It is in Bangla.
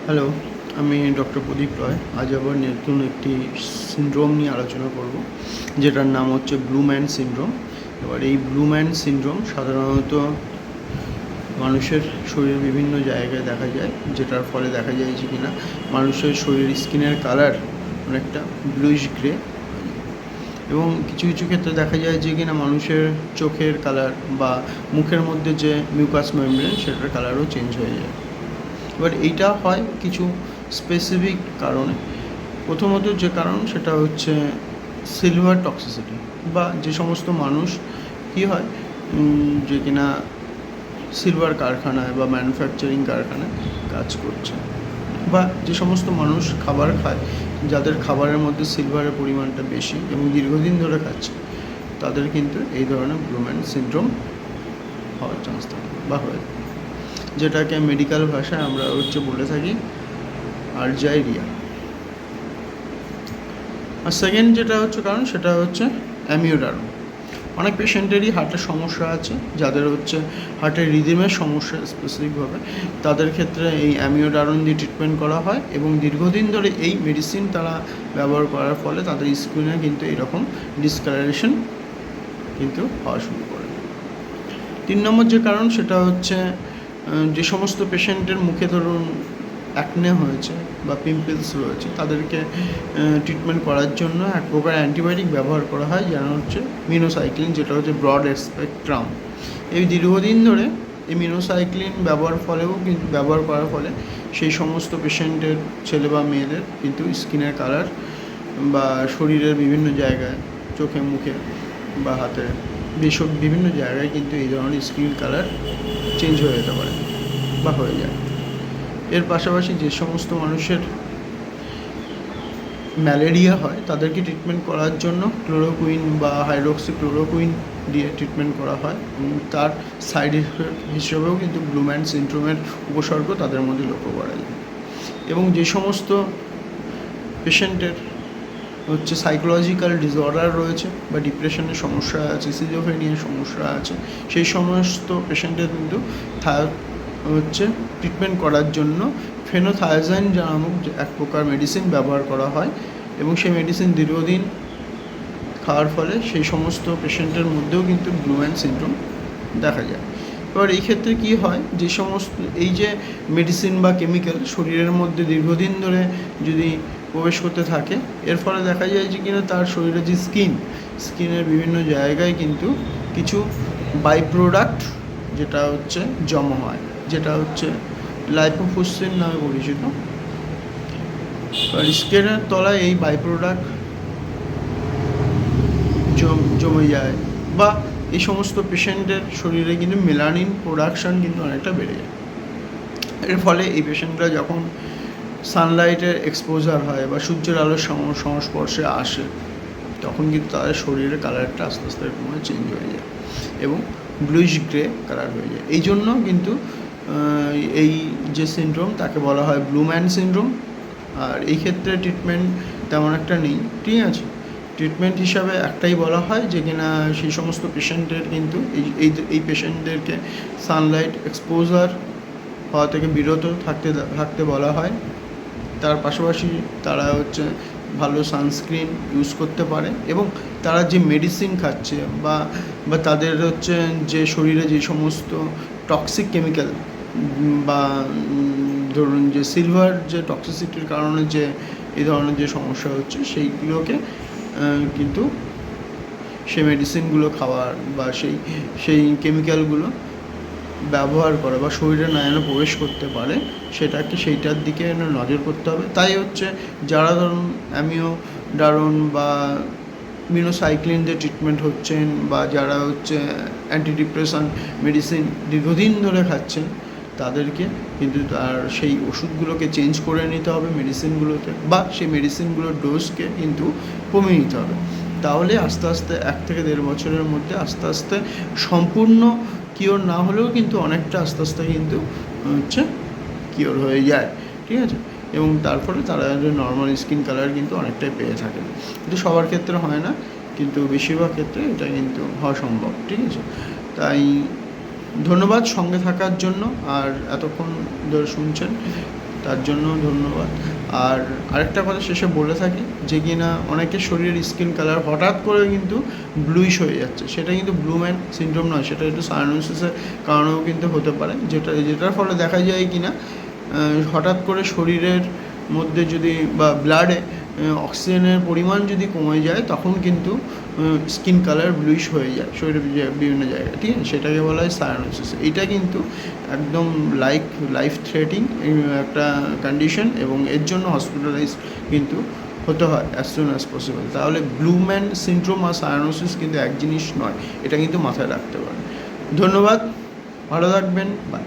হ্যালো, আমি ডক্টর প্রদীপ রয়। আজ আবার নতুন একটি সিনড্রোম নিয়ে আলোচনা করব, যেটার নাম হচ্ছে ব্লু ম্যান সিনড্রোম। এবার এই ব্লু ম্যান সিনড্রোম সাধারণত মানুষের শরীরের বিভিন্ন জায়গায় দেখা যায়, যেটার ফলে দেখা যায় যে কিনা মানুষের শরীরের স্কিনের কালার অনেকটা ব্লুইশ গ্রে, এবং কিছু কিছু ক্ষেত্রে দেখা যায় যে কিনা মানুষের চোখের কালার বা মুখের মধ্যে যে মিউকাস মেমব্রেন সেটার কালারও চেঞ্জ হয়ে যায়। এবার এইটা হয় কিছু স্পেসিফিক কারণে। প্রথমত যে কারণ সেটা হচ্ছে সিলভার টক্সিসিটি, বা যে সমস্ত মানুষ কী হয় যে কিনা সিলভার কারখানায় বা ম্যানুফ্যাকচারিং কারখানায় কাজ করছে, বা যে সমস্ত মানুষ খাবার খায় যাদের খাবারের মধ্যে সিলভারের পরিমাণটা বেশি এবং দীর্ঘদিন ধরে খাচ্ছে, তাদের কিন্তু এই ধরনের ব্লু ম্যান সিনড্রোম হওয়ার চান্স থাকে বা হয়ে থাকে, যেটাকে মেডিকেল ভাষায় আমরা বলে থাকি আর্জাইরিয়া। আর সেকেন্ড যেটা কারণ সেটা হচ্ছে অ্যামিওডারম। অনেক পেশেন্টেরই হার্টের সমস্যা আছে, যাদের হার্টের রিদিমের সমস্যা স্পেসিফিকভাবে, তাদের ক্ষেত্রে এই অ্যামিওডারম দিয়ে ট্রিটমেন্ট করা হয় এবং দীর্ঘদিন ধরে এই মেডিসিন তারা ব্যবহার করার ফলে তাদের স্কিনে কিন্তু এরকম ডিসকালারেশন কিন্তু হওয়া শুরু করে। 3 নম্বর যে কারণ সেটা হচ্ছে যে সমস্ত পেশেন্টের মুখে ধরুন অ্যাকনে হয়েছে বা পিম্পলস রয়েছে, তাদেরকে ট্রিটমেন্ট করার জন্য এক প্রকার অ্যান্টিবায়োটিক ব্যবহার করা হয়, যেটা হচ্ছে মিনোসাইক্লিন, যেটা হচ্ছে ব্রড স্পেকট্রাম। এই দীর্ঘদিন ধরে এই মিনোসাইক্লিন ব্যবহার করার ফলে সেই সমস্ত পেশেন্টের ছেলে বা মেয়েদের কিন্তু স্কিনের কালার বা শরীরের বিভিন্ন জায়গায়, চোখে মুখে বা হাতে, যেসব বিভিন্ন জায়গায় কিন্তু এই ধরনের স্কিন কালার চেঞ্জ হয়ে যেতে পারে বা হয়ে যায়। এর পাশাপাশি যে সমস্ত মানুষের ম্যালেরিয়া হয়, তাদেরকে ট্রিটমেন্ট করার জন্য ক্লোরোকুইন বা হাইড্রোক্সিক্লোরোকুইন দিয়ে ট্রিটমেন্ট করা হয়, তার সাইড এফেক্ট হিসেবেও কিন্তু ব্লু ম্যান সিনড্রোমের উপসর্গ তাদের মধ্যে লক্ষ্য করা যায়। এবং যে সমস্ত পেশেন্টের সাইকোলজিক্যাল ডিসঅর্ডার রয়েছে বা ডিপ্রেশনের সমস্যা আছে, সিজোফ্রেনিয়ার সমস্যা আছে, সেই সমস্ত পেশেন্টের কিন্তু ট্রিটমেন্ট করার জন্য ফেনোথায়াজাইন নামক এক প্রকার মেডিসিন ব্যবহার করা হয়, এবং সেই মেডিসিন দীর্ঘদিন খাওয়ার ফলে সেই সমস্ত পেশেন্টের মধ্যেও কিন্তু ব্লু ম্যান সিনড্রোম দেখা যায়। এবার এই ক্ষেত্রে কী হয়, যে সমস্ত এই যে মেডিসিন বা কেমিক্যাল শরীরের মধ্যে দীর্ঘদিন ধরে যদি প্রবেশ করতে থাকে, এর ফলে দেখা যায় যে কিনা তার শরীরে যে স্কিনের বিভিন্ন জায়গায় কিন্তু কিছু বাই প্রোডাক্ট যেটা জমা হয়, যেটা লাইপোফুসিন নামে পরিচিত। স্কিনের তলায় এই বাই প্রোডাক্ট জমে যায়, বা এই সমস্ত পেশেন্টের শরীরে কিন্তু মেলানিন প্রোডাকশান কিন্তু অনেকটা বেড়ে যায়। এর ফলে এই পেশেন্টরা যখন সানলাইটের এক্সপোজার হয় বা সূর্যের আলোর সংস্পর্শে আসে, তখন কিন্তু তাদের শরীরের কালারটা আস্তে আস্তে এরকমভাবে চেঞ্জ হয়ে যায় এবং ব্লুইশ গ্রে কালার হয়ে যায়। এই জন্য কিন্তু এই যে সিনড্রোম তাকে বলা হয় ব্লু ম্যান সিনড্রোম। আর এই ক্ষেত্রে ট্রিটমেন্ট তেমন একটা নেই, ঠিক আছে। ট্রিটমেন্ট হিসাবে একটাই বলা হয় যে কিনা সেই সমস্ত পেশেন্টের কিন্তু এই পেশেন্টদেরকে সানলাইট এক্সপোজার হওয়া থেকে বিরত থাকতে বলা হয়। তার পাশাপাশি তারা ভালো সানস্ক্রিন ইউজ করতে পারে, এবং তারা যে মেডিসিন খাচ্ছে বা তাদের যে শরীরে যে সমস্ত টক্সিক কেমিক্যাল বা ধরুন যে সিলভার যে টক্সিসিটির কারণে যে এই ধরনের যে সমস্যা হচ্ছে, সেইগুলোকে কিন্তু সেই মেডিসিনগুলো খাওয়ার বা সেই কেমিক্যালগুলো ব্যবহার করা বা শরীরে না যেন প্রবেশ করতে পারে, সেইটার দিকে নজর করতে হবে। তাই যারা ধরুন অ্যামিওডারন বা মিনোসাইক্লিন দিয়ে ট্রিটমেন্ট হচ্ছেন, বা যারা অ্যান্টিডিপ্রেশন মেডিসিন দীর্ঘদিন ধরে খাচ্ছেন, তাদেরকে কিন্তু তার সেই ওষুধগুলোকে চেঞ্জ করে নিতে হবে মেডিসিনগুলোতে, বা সেই মেডিসিনগুলোর ডোজকে কিন্তু কমিয়ে নিতে হবে। তাহলে আস্তে আস্তে 1 থেকে 1.5 বছরের মধ্যে আস্তে আস্তে সম্পূর্ণ কিওর না হলেও কিন্তু অনেকটা আস্তে আস্তে কিন্তু কিওর হয়ে যায়, ঠিক আছে। এবং তারপরে তারা নর্মাল স্কিন কালার কিন্তু অনেকটাই পেয়ে থাকে। কিন্তু সবার ক্ষেত্রে হয় না, কিন্তু বেশিরভাগ ক্ষেত্রে এটা কিন্তু হওয়া সম্ভব, ঠিক আছে। তাই ধন্যবাদ সঙ্গে থাকার জন্য, আর এতক্ষণ ধরে শুনছেন, তার জন্য ধন্যবাদ। আর আরেকটা কথা শেষে বলে থাকি যে কিনা অনেকের শরীরের স্কিন কালার হঠাৎ করে কিন্তু ব্লুইশ হয়ে যাচ্ছে, সেটা কিন্তু ব্লু ম্যান সিনড্রোম নয়, সেটা একটু সায়ানোসিসের কারণেও কিন্তু হতে পারে, যেটার ফলে দেখা যায় কিনা হঠাৎ করে শরীরের মধ্যে যদি বা ব্লাডে অক্সিজেনের পরিমাণ যদি কমে যায় তখন কিন্তু স্কিন কালার ব্লুইশ হয়ে যায় শরীরের বিভিন্ন জায়গায়, ঠিক আছে, সেটাকে বলা হয় সায়ানোসিস। এইটা কিন্তু একদম লাইফ থ্রেটিং একটা কন্ডিশন এবং এর জন্য হসপিটালাইজ কিন্তু হতে হয় অ্যাজ সুন অ্যাজ পসিবল। তাহলে ব্লু ম্যান সিনড্রোম আর সায়ানোসিস কিন্তু এক জিনিস নয়, এটা কিন্তু মাথায় রাখতে পারেন। ধন্যবাদ, ভালো থাকবেন, বাই।